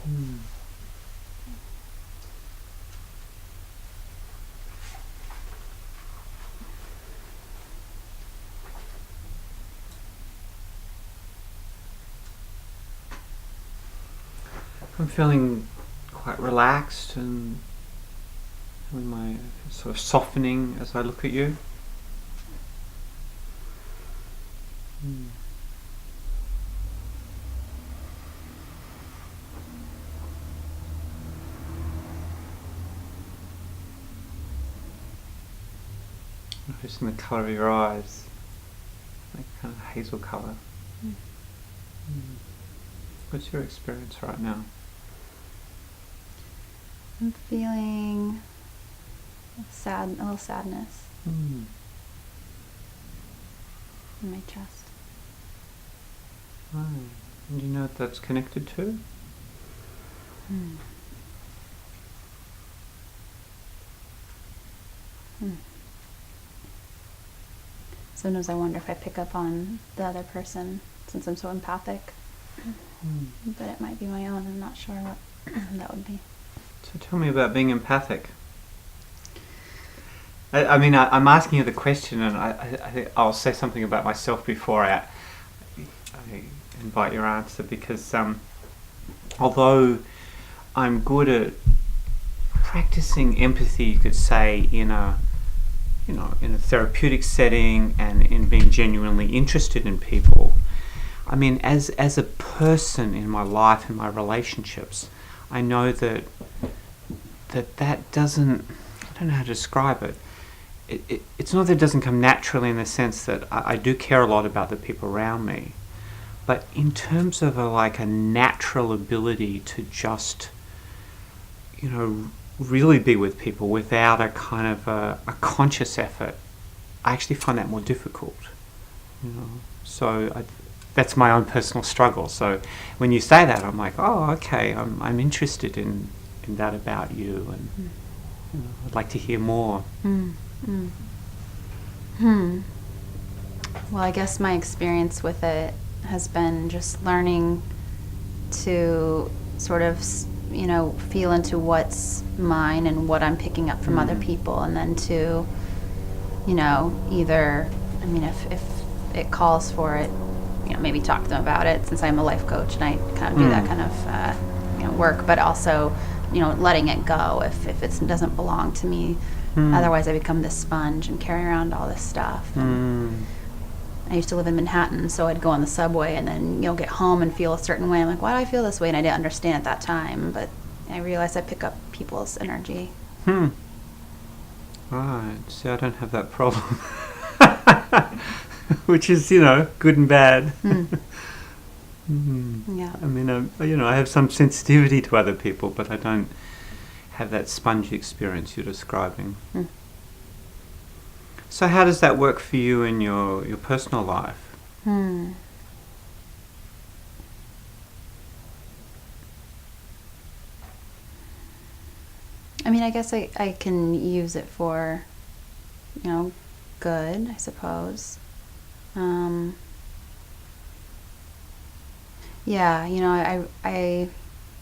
Mm. I'm feeling quite relaxed and feeling my sort of softening as I look at you. Mm. Noticing the colour of your eyes, like kind of hazel colour. Mm. Mm. What's your experience right now? I'm feeling a little sadness Mm. in my chest. Right. And do you know what that's connected to? Mm. Mm. Sometimes I wonder if I pick up on the other person since I'm so empathic. Mm. But it might be my own. I'm not sure what that would be. So tell me about being empathic. I'm asking you the question, and I think I'll say something about myself before I invite your answer, because although I'm good at practicing empathy, you could say, in a therapeutic setting and in being genuinely interested in people, I mean, as a person in my life and my relationships, I know that doesn't, I don't know how to describe it. It's not that it doesn't come naturally, in the sense that I do care a lot about the people around me, but in terms of a natural ability to just, really be with people without a kind of a conscious effort, I actually find that more difficult. So that's my own personal struggle. So when you say that, I'm like, oh, okay, I'm interested in that about you, and I'd like to hear more. Well, I guess my experience with it has been just learning to sort of, feel into what's mine and what I'm picking up from other people, and then to, either, if it calls for it, maybe talk to them about it, since I'm a life coach and I kind of do that kind of, work, but also, letting it go if it doesn't belong to me. Otherwise, I become this sponge and carry around all this stuff. And I used to live in Manhattan, so I'd go on the subway and then, get home and feel a certain way. I'm like, why do I feel this way? And I didn't understand at that time, but I realized I pick up people's energy. Right. See, I don't have that problem. Which is, good and bad. Yeah. I mean, I have some sensitivity to other people, but I don't have that sponge experience you're describing. So how does that work for you in your personal life? I mean, I guess I can use it for, good, I suppose. Yeah,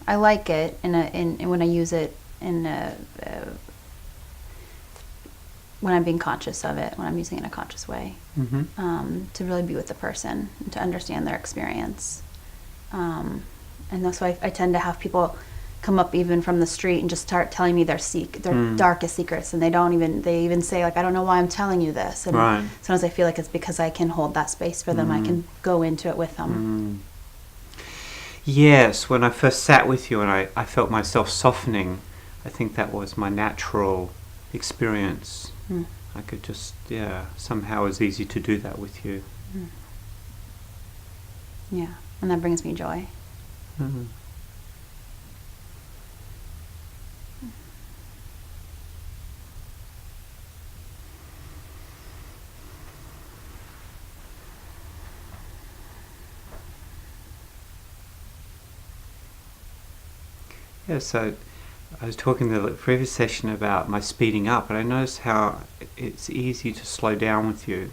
I like it in when I use it when I'm being conscious of it, when I'm using it in a conscious way, to really be with the person and to understand their experience. And that's why I tend to have people come up even from the street and just start telling me their darkest secrets, and they even say, like, I don't know why I'm telling you this. And sometimes I feel like it's because I can hold that space for them. I can go into it with them. Yes, when I first sat with you and I felt myself softening, I think that was my natural experience. I could just, somehow it was easy to do that with you. Yeah, and that brings me joy. Yeah, so I was talking in the previous session about my speeding up, and I noticed how it's easy to slow down with you.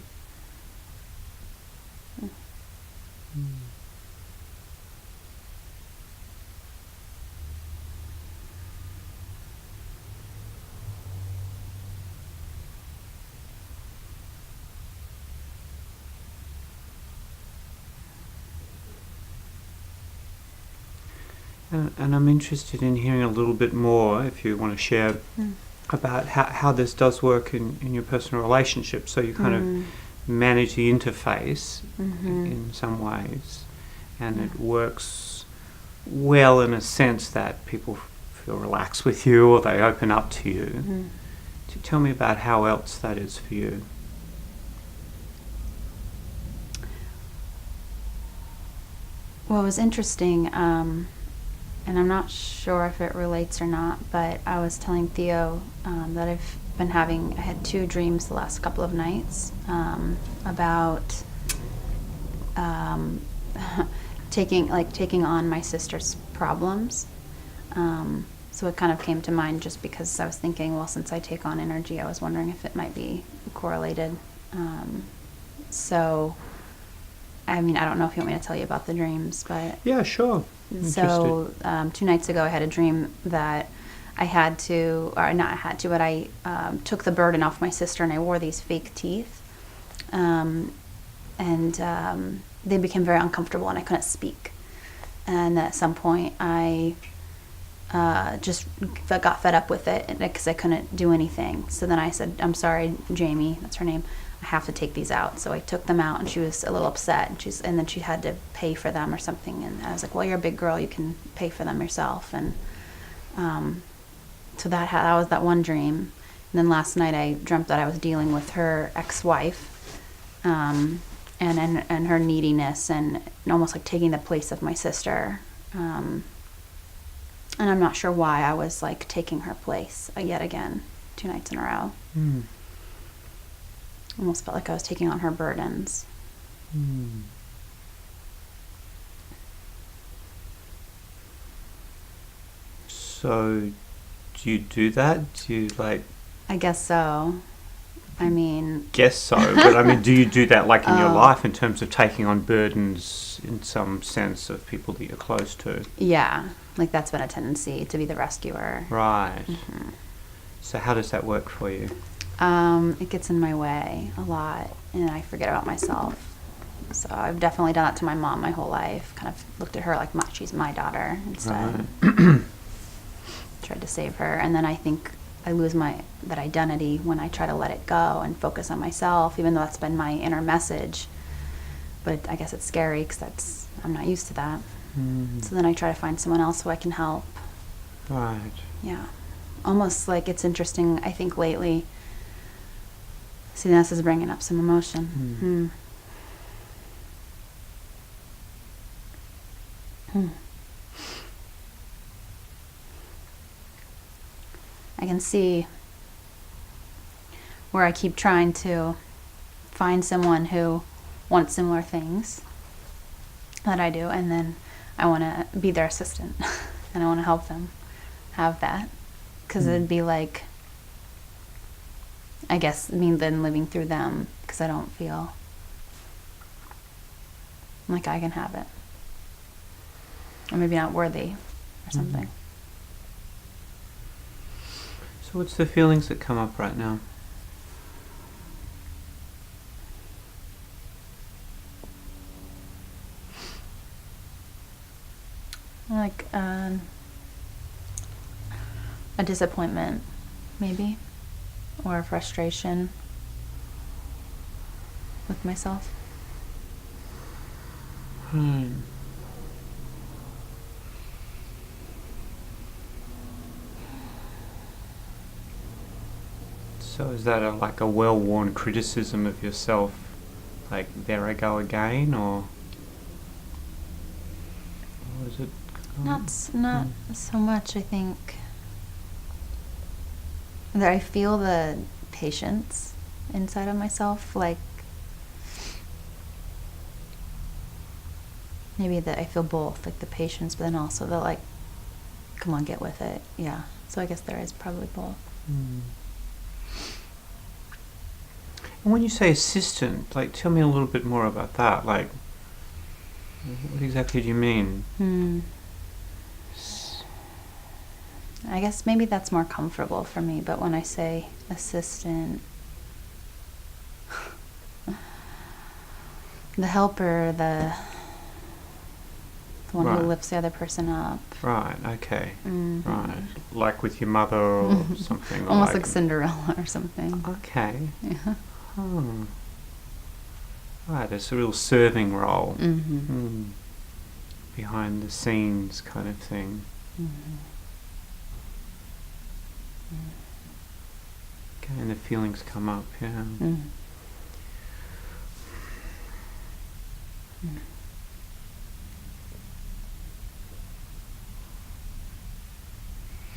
And I'm interested in hearing a little bit more, if you want to share, about how this does work in your personal relationship. So you kind of manage the interface in some ways, and it works well in a sense that people feel relaxed with you or they open up to you. Tell me about how else that is for you. Well, it was interesting, and I'm not sure if it relates or not, but I was telling Theo that I had 2 dreams the last couple of nights about taking on my sister's problems. So it kind of came to mind just because I was thinking, well, since I take on energy, I was wondering if it might be correlated. So, I mean, I don't know if you want me to tell you about the dreams, but... Yeah, sure. So, 2 nights ago, I had a dream that I had to, or not I had to, but I took the burden off my sister and I wore these fake teeth. They became very uncomfortable and I couldn't speak. And at some point, I just got fed up with it because I couldn't do anything. So then I said, I'm sorry, Jamie, that's her name, I have to take these out. So I took them out and she was a little upset. And then she had to pay for them or something. And I was like, well, you're a big girl, you can pay for them yourself. And so that was that one dream. And then last night I dreamt that I was dealing with her ex-wife and her neediness and almost like taking the place of my sister. And I'm not sure why I was like taking her place yet again, 2 nights in a row. Almost felt like I was taking on her burdens. So, do you do that? Do you like... I guess so. I mean... Guess so, but I mean, do you do that like in your life in terms of taking on burdens in some sense of people that you're close to? Yeah, like that's been a tendency to be the rescuer. Right. So how does that work for you? It gets in my way a lot, and I forget about myself. So I've definitely done that to my mom my whole life. Kind of looked at her like she's my daughter instead. Right. Tried to save her, and then I think I lose that identity when I try to let it go and focus on myself, even though that's been my inner message. But I guess it's scary because I'm not used to that. So then I try to find someone else who I can help. Right. Yeah. Almost like it's interesting, I think lately. See, this is bringing up some emotion. I can see where I keep trying to find someone who wants similar things that I do, and then I want to be their assistant and I want to help them have that, because it'd be like, I guess, me then living through them, because I don't feel like I can have it, or maybe not worthy or something. So what's the feelings that come up right now? Like a disappointment, maybe, or a frustration with myself. So is that like a well-worn criticism of yourself, like there I go again, or is it? Not so much. I think that I feel the patience inside of myself, like maybe that I feel both, like the patience, but then also the like, come on, get with it. Yeah. So I guess there is probably both. And when you say assistant, like, tell me a little bit more about that. Like, what exactly do you mean? I guess maybe that's more comfortable for me, but when I say assistant, the helper, the the one Right. who lifts the other person up. Right, okay. Mhm. Right. Like with your mother or something. Or Almost like Cinderella or something. Okay. Yeah. Oh. Right, it's a real serving role. Mm-hmm. Behind the scenes kind of thing. Mm-hmm. Okay, and the feelings come up, yeah. Mm-hmm.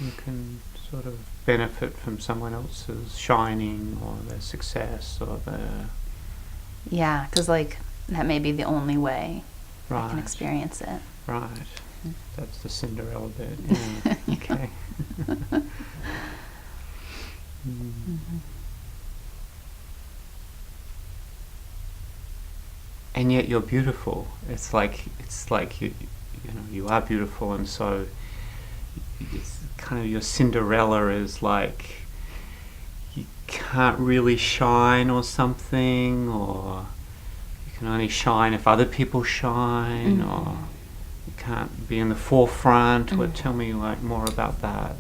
You can sort of benefit from someone else's shining or their success or their... Yeah, because like that may be the only way Right. I can experience it. Right. Mm. That's the Cinderella bit, yeah. Okay. Mm-hmm. And yet you're beautiful. It's like you know, you are beautiful, and so it's kind of your Cinderella is like you can't really shine or something, or you can only shine if other people shine, or you can't be in the forefront. Or tell me like more about that.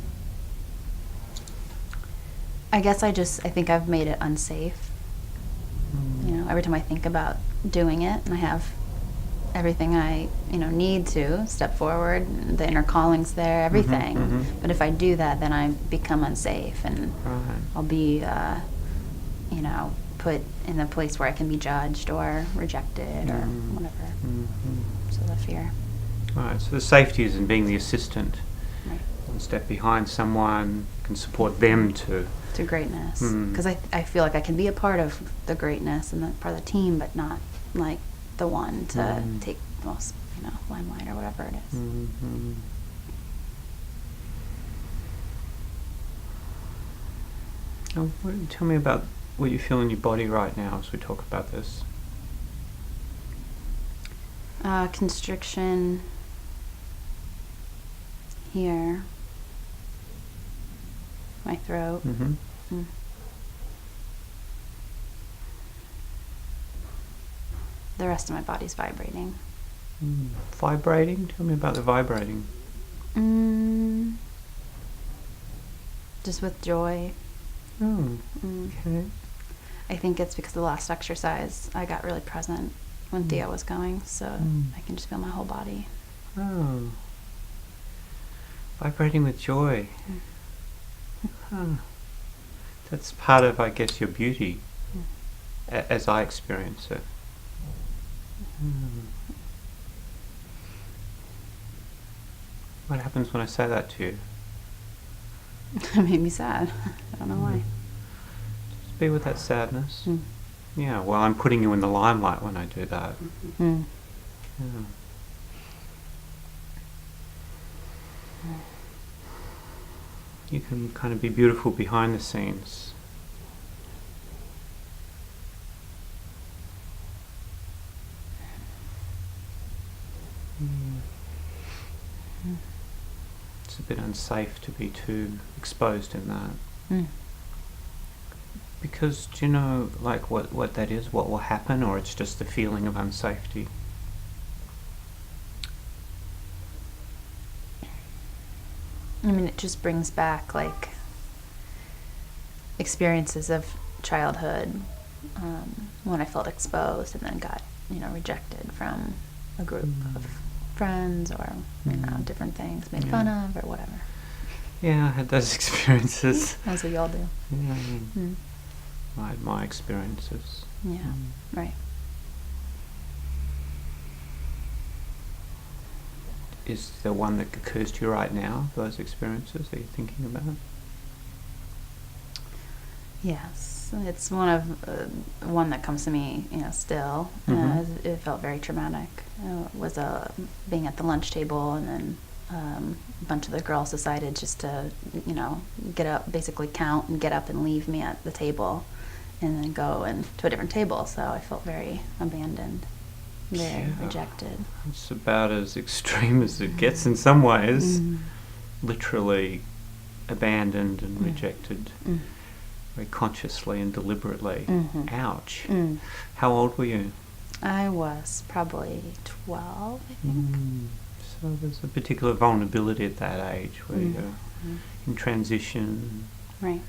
I guess I think I've made it unsafe. You know, every time I think about doing it, and I have everything I, need to step forward, the inner calling's there, everything. But if I do that, then I become unsafe, and Right. I'll be, put in a place where I can be judged or rejected or whatever. So the fear. Right. So the safety is in being the assistant. Right. One step behind someone, can support them to greatness, because I feel like I can be a part of the greatness and the part of the team, but not like the one to take the most limelight or whatever it is. Tell me about what you feel in your body right now as we talk about this. Constriction here, my throat. The rest of my body's vibrating. Vibrating? Tell me about the vibrating. Just with joy. Oh, okay. I think it's because the last exercise I got really present when Theo was going, so I can just feel my whole body. Oh. Vibrating with joy. Huh. That's part of, I guess, your beauty, as I experience it. What happens when I say that to you? It made me sad. I don't know why. Just be with that sadness. Yeah, well, I'm putting you in the limelight when I do that. Yeah. You can kind of be beautiful behind the scenes. It's a bit unsafe to be too exposed in that. Because do you know like what that is, what will happen, or it's just the feeling of unsafety? I mean, it just brings back like experiences of childhood, when I felt exposed and then got rejected from a group of friends, or different things, made fun of or whatever. Yeah, I had those experiences. That's what y'all do. Yeah. I had my experiences. Yeah, right. Is there one that occurs to you right now, those experiences that you're thinking about? Yes, it's one that comes to me, still. It felt very traumatic. It was being at the lunch table, and then a bunch of the girls decided just to, get up, basically count and get up and leave me at the table, and then go to a different table. So I felt very abandoned, very rejected. It's about as extreme as it gets in some ways. Literally abandoned and rejected. Very consciously and deliberately. Ouch. How old were you? I was probably 12, I think. So there's a particular vulnerability at that age where you're in transition. Right.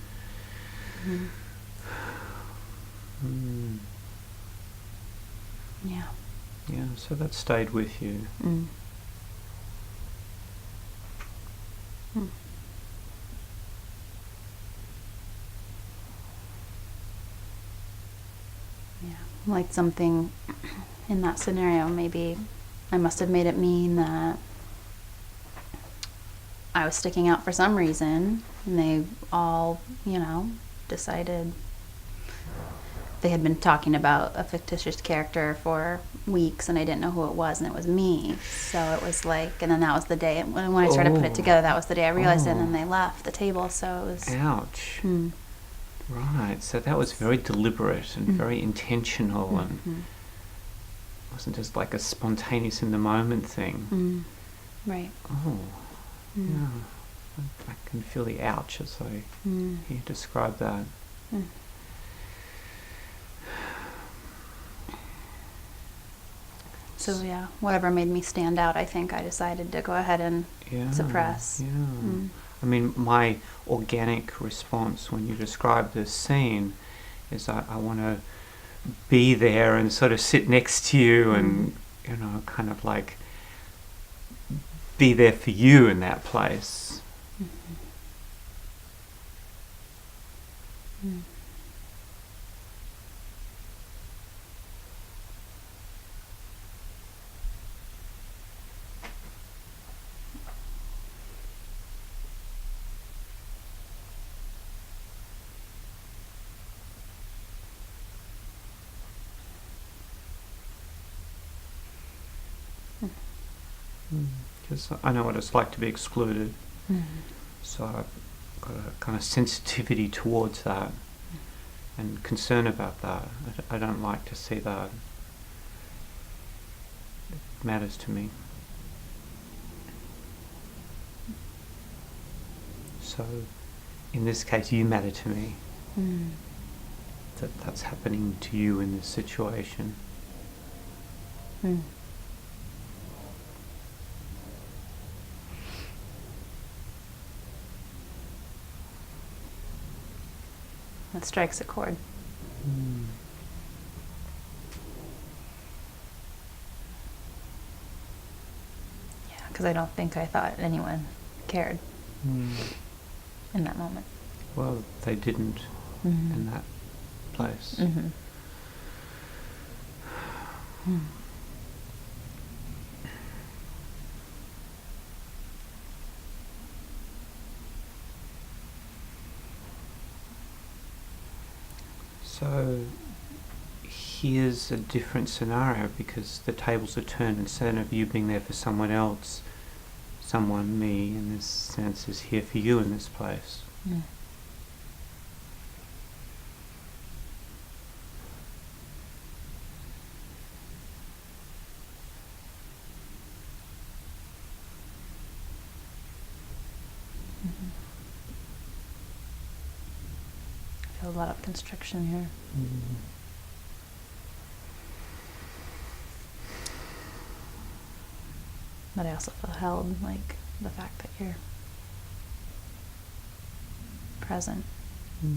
Yeah. Yeah, so that stayed with you. Yeah, like something in that scenario, maybe I must have made it mean that I was sticking out for some reason, and they all, decided they had been talking about a fictitious character for weeks, and I didn't know who it was, and it was me. So it was like, and then that was the day, when I started to put it together, that was the day I realized it, and then they left the table, so it was... Ouch. Right, so that was very deliberate and very intentional, and it wasn't just like a spontaneous in the moment thing. Right. Oh, yeah. I can feel the ouch as I hear you describe that. So yeah, whatever made me stand out, I think I decided to go ahead and suppress. Yeah. I mean, my organic response when you describe this scene is I want to be there and sort of sit next to you and, kind of like be there for you in that place. Because I know what it's like to be excluded. So I've got a kind of sensitivity towards that and concern about that. I don't like to see that. It matters to me. So in this case, you matter to me. That's happening to you in this situation. That strikes a chord. Yeah, because I don't think I thought anyone cared in that moment. Well, they didn't in that place. So here's a different scenario, because the tables are turned. Instead of you being there for someone else, someone, me, in this sense, is here for you in this place. I feel a lot of constriction here. But I also feel held, like the fact that you're present. So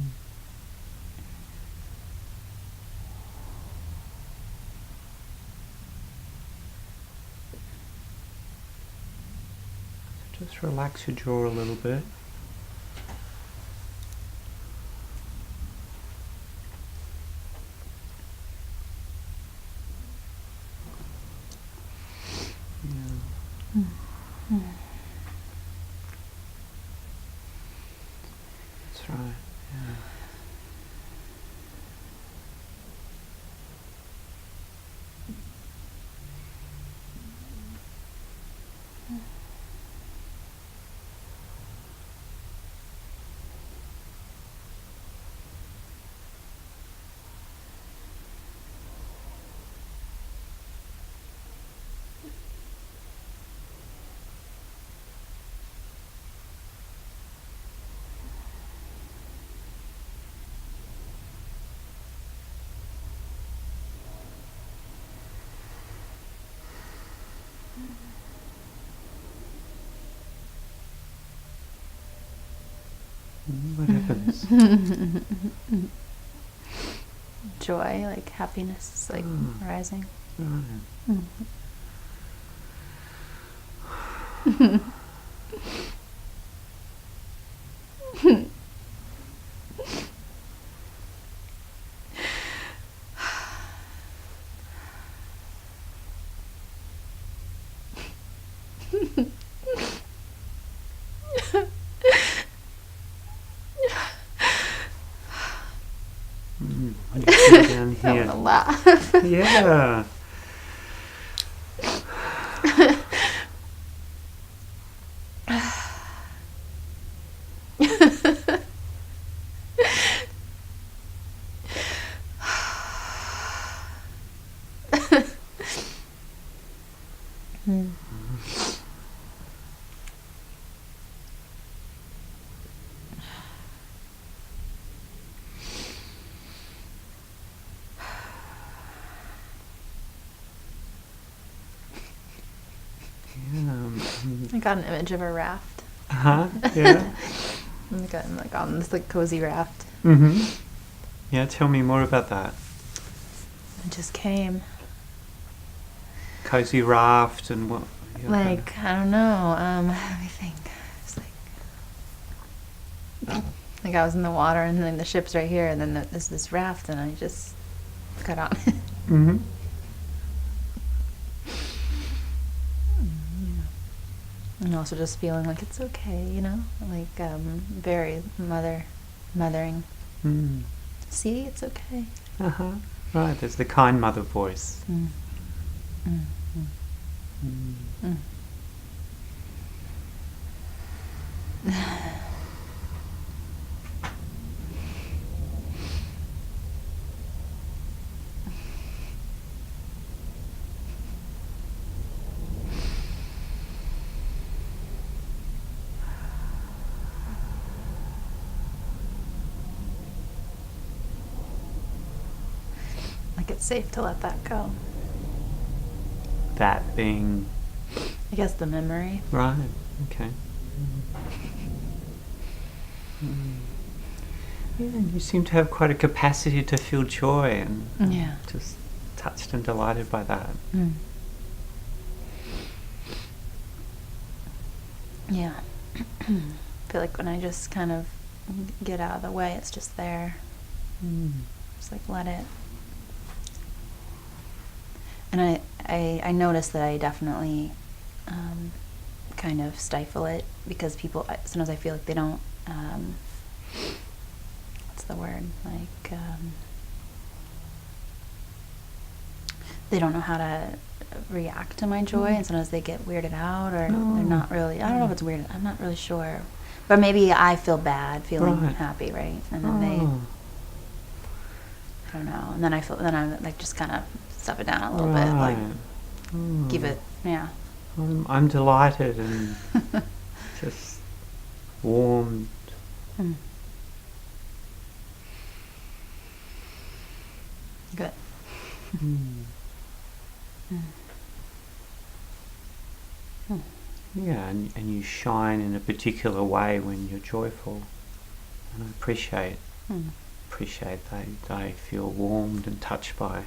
just relax your jaw a little bit. That's right. Yeah. What happens? Joy, like happiness, like rising. Right. What do you feel down I here? want to laugh. Yeah. I got an image of a raft. Yeah. Like on this like cozy raft. Yeah, tell me more about that. It just came. Cozy raft and what? Like, I don't know. Let me think. It's like I was in the water, and then the ship's right here, and then there's this raft, and I just got on it. And also just feeling like it's okay, you know, like very mothering. See, it's okay. Right, there's the kind mother voice. Like it's safe to let that go. That being, I guess the memory. right, okay. Yeah, and you seem to have quite a capacity to feel joy, and Yeah. just touched and delighted by that. Yeah. I feel like when I just kind of get out of the way, it's just there. Just like let it. And I noticed that I definitely kind of stifle it, because people, sometimes I feel like they don't, what's the word? Like, they don't know how to react to my joy, and sometimes they get weirded out, or they're not really, I don't know if it's weird, I'm not really sure. But maybe I feel bad feeling happy, right? And then they, I don't know. And then I like just kind of stuff it down a little bit, like give it, yeah. I'm delighted and just warmed. Good. Yeah, and you shine in a particular way when you're joyful, and I appreciate that I feel warmed and touched by.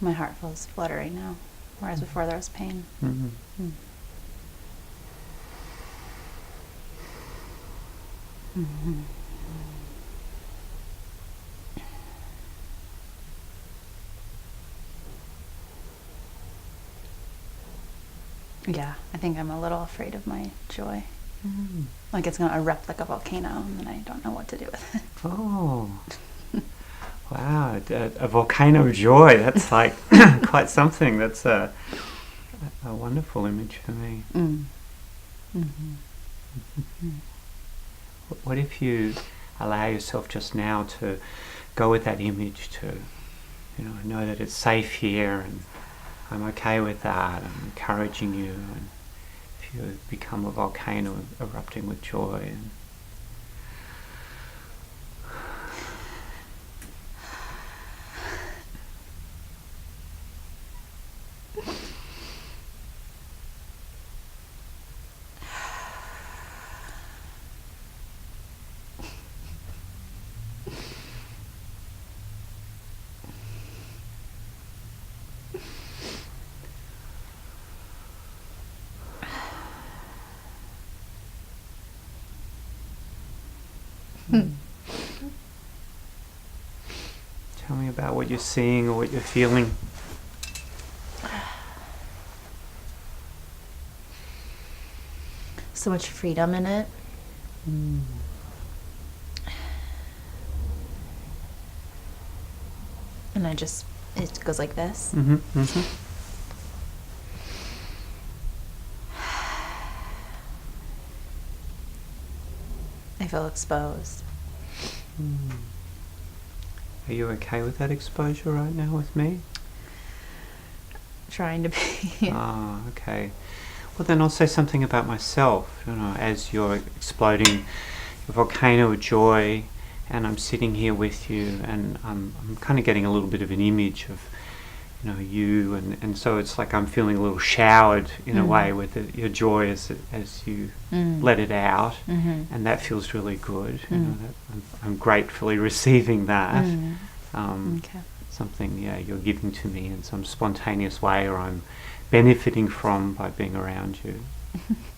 My heart feels fluttery now, whereas before there was pain. Yeah, I think I'm a little afraid of my joy. Like it's going to erupt like a volcano, and then I don't know what to do with it. Oh, wow, a volcano of joy, that's like quite something. That's a wonderful image for me. What if you allow yourself just now to go with that image, to know that it's safe here, and I'm okay with that. I'm encouraging you, and if you become a volcano erupting with joy. And Tell me about what you're seeing or what you're feeling. So much freedom in it. And it goes like this. I feel exposed. Are you okay with that exposure right now with me? Trying to be. Ah, okay. Well, then I'll say something about myself. As you're exploding your volcano of joy, and I'm sitting here with you, and I'm kind of getting a little bit of an image of, you, and so it's like I'm feeling a little showered in a way with your joy as you let it out, and that feels really good. That I'm gratefully receiving that. Okay. Something, you're giving to me in some spontaneous way, or I'm benefiting from by being around you,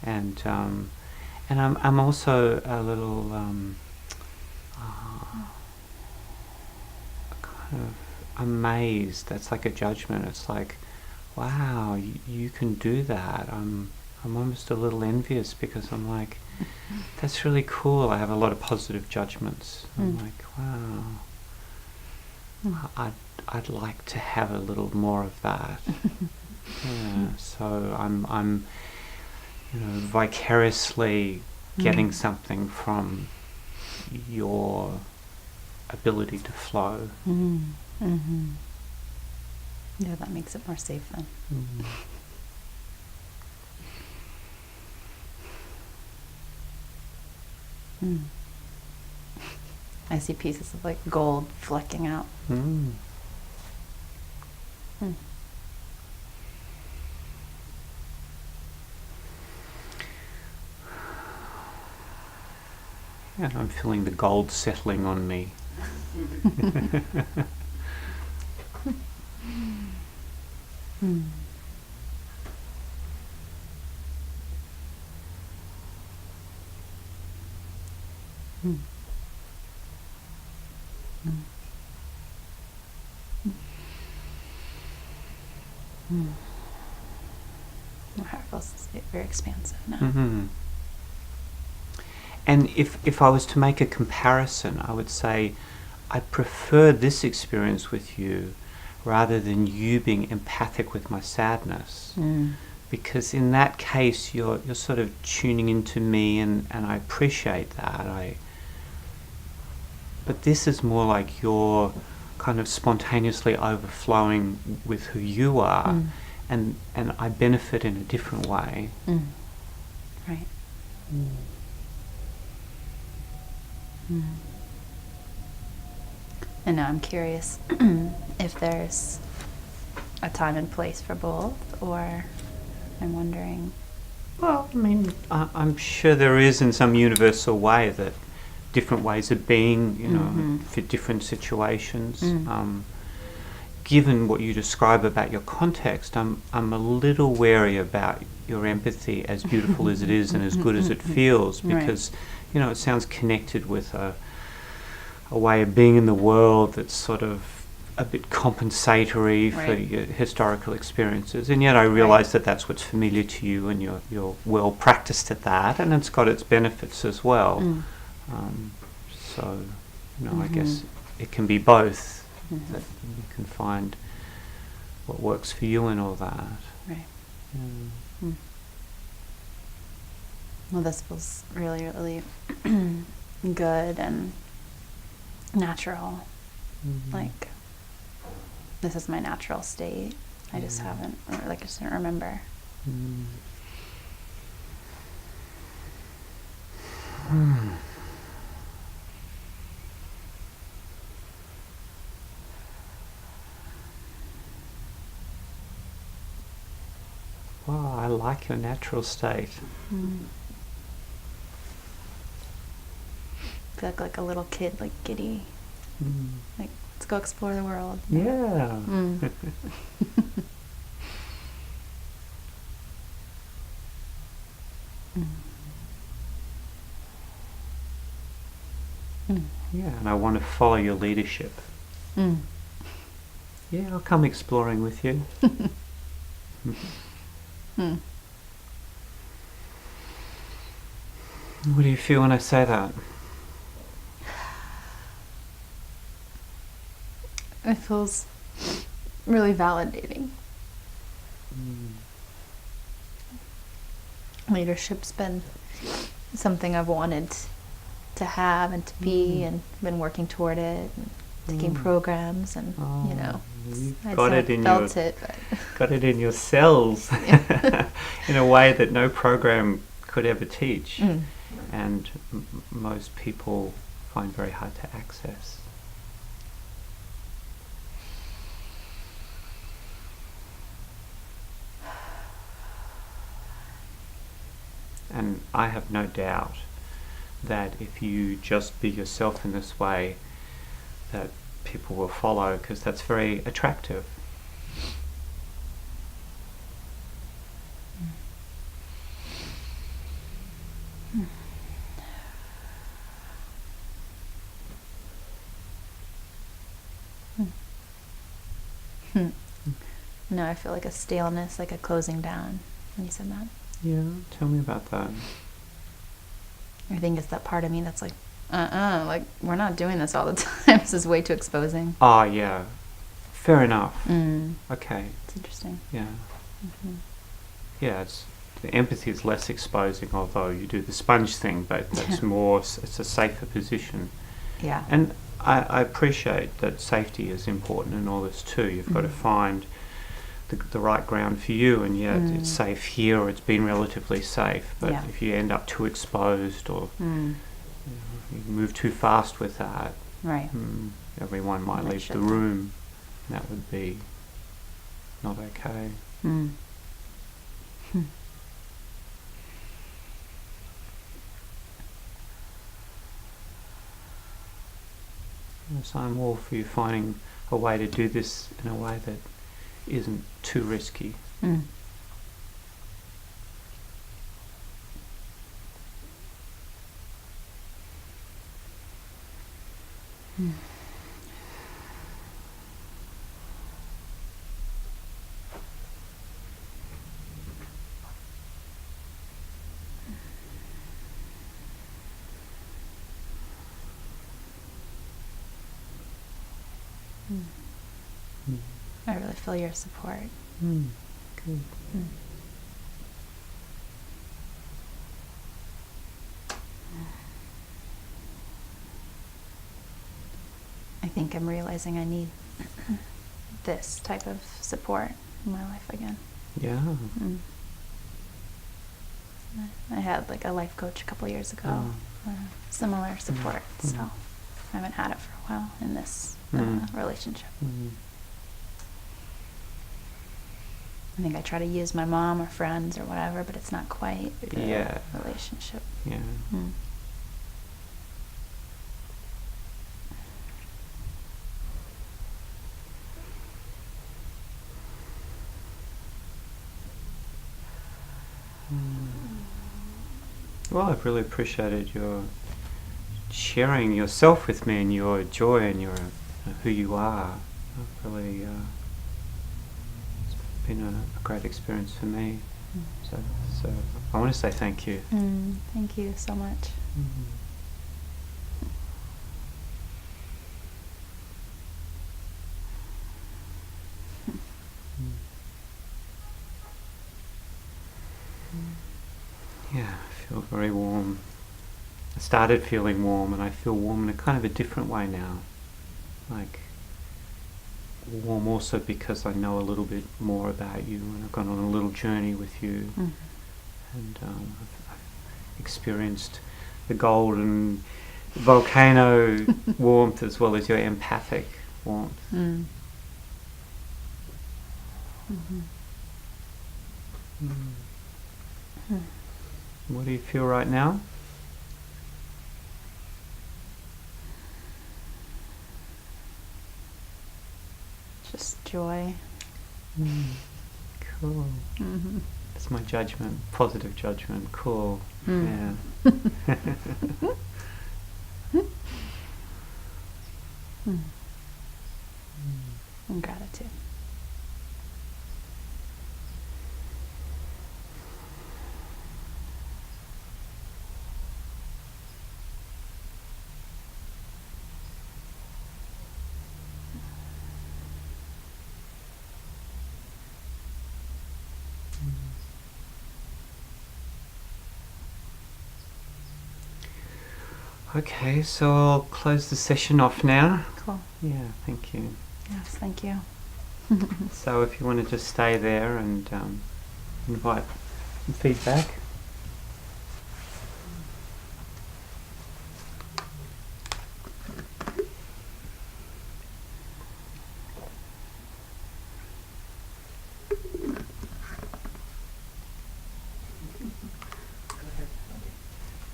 and I'm also a little kind of amazed. That's like a judgment. It's like, wow, you can do that. I'm almost a little envious, because I'm like, that's really cool. I have a lot of positive judgments. I'm like, wow, I'd like to have a little more of that. So I'm vicariously getting something from your ability to flow. Yeah, that makes it more safe then. I see pieces of like gold flecking out. Yeah, I'm feeling the gold settling on me. My heart feels very expansive now. And if I was to make a comparison, I would say I prefer this experience with you rather than you being empathic with my sadness. Because in that case, you're sort of tuning into me, and I appreciate that. But this is more like you're kind of spontaneously overflowing with who you are, and I benefit in a different way. Right. And now I'm curious if there's a time and place for both, or I'm wondering. Well, I mean, I'm sure there is in some universal way that different ways of being, for different situations. Given what you describe about your context, I'm a little wary about your empathy, as beautiful as it is and as good as it feels, because it sounds connected with a way of being in the world that's sort of a bit compensatory for your historical experiences, and yet I realise that that's what's familiar to you, and you're well practiced at that, and it's got its benefits as well. So, I guess it can be both. That you can find what works for you and all that. Right. Well, this feels really, really good and natural. Like, this is my natural state. I just haven't, I just didn't remember. Wow, I like your natural state. I feel like a little kid, like giddy. Like, let's go explore the world. Yeah. Yeah, and I want to follow your leadership. Yeah, I'll come exploring with you. What do you feel when I say that? It feels really validating. Leadership's been something I've wanted to have and to be, and been working toward it, and taking programs, and I got it in felt your it, but got it in your cells in a way that no program could ever teach, and most people find very hard to access. And I have no doubt that if you just be yourself in this way, that people will follow, because that's very attractive. No, I feel like a staleness, like a closing down when you said that. Yeah, tell me about that. I think it's that part of me that's like, like, we're not doing this all the time. This is way too exposing. Oh, yeah. Fair enough. Okay. It's interesting. Yeah. Yeah, the empathy is less exposing, although you do the sponge thing, but that's more, it's a safer position. Yeah. And I appreciate that safety is important in all this too. You've got to find the right ground for you, and yet it's safe here, or it's been relatively safe. But if you end up too exposed, or you move too fast with that, right, everyone might leave the room. That would be not okay. So I'm all for you finding a way to do this in a way that isn't too risky. I really feel your support. Good. I think I'm realizing I need this type of support in my life again. Yeah. I had like a life coach a couple years ago, similar support, so I haven't had it for a while in this relationship. I think I try to use my mom or friends or whatever, but it's not quite the relationship. Yeah. Well, I've really appreciated your sharing yourself with me, and your joy, and your who you are. I've really, it's been a great experience for me. So I want to say thank you. Thank you so much. Yeah, I feel very warm. I started feeling warm, and I feel warm in a kind of a different way now. Like warm also because I know a little bit more about you, and I've gone on a little journey with you, and I've experienced the golden volcano warmth as well as your empathic warmth. What do you feel right now? Just joy. Cool. It's my judgment, positive judgment. Cool. Yeah. And gratitude. Okay, so I'll close the session off now. Cool. Yeah, thank you. Yes, thank you. So if you want to just stay there and invite some feedback.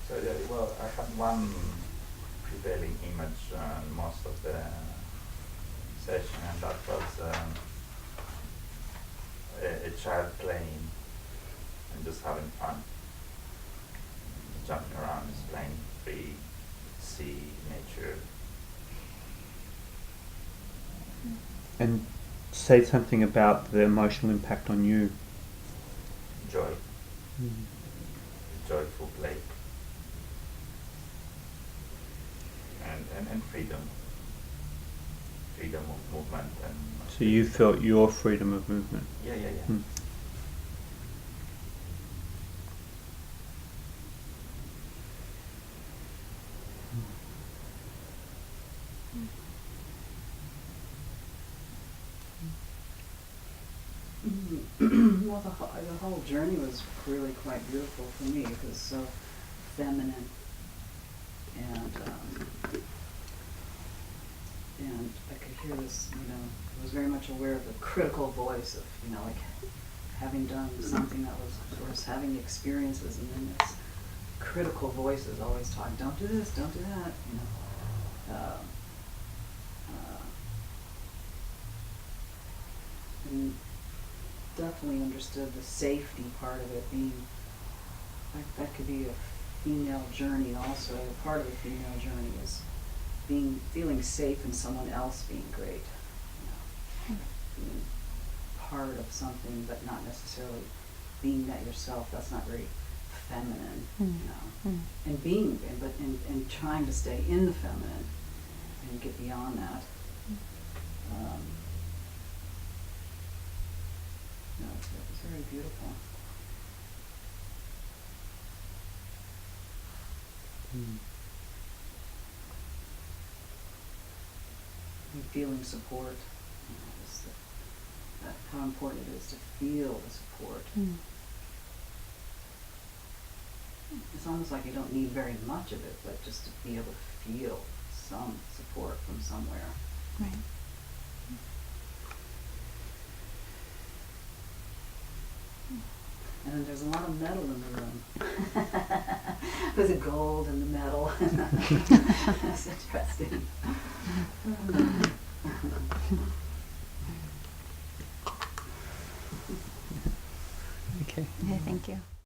So, well, I had one prevailing image most of the session, and that was a child playing and just having fun, jumping around, just playing free, sea, nature. And say something about the emotional impact on you. Joy, joyful play, and freedom of movement and. So you felt your freedom of movement. Yeah. Well, the whole journey was really quite beautiful for me. It was so feminine, and I could hear this. I was very much aware of the critical voice of, like having done something that was having experiences, and then this critical voice is always talking. Don't do this. Don't do that. And definitely understood the safety part of it being, like, that could be a female journey also. Part of the female journey is feeling safe in someone else being great. Being part of something but not necessarily being that yourself. That's not very feminine, And trying to stay in the feminine and get beyond that. It was very beautiful. And feeling support, how important it is to feel the support. It's almost like you don't need very much of it, but just to be able to feel some support from somewhere. Right. And then there's a lot of metal in the room. There's the gold and the metal. That's interesting. Okay. Okay, thank you.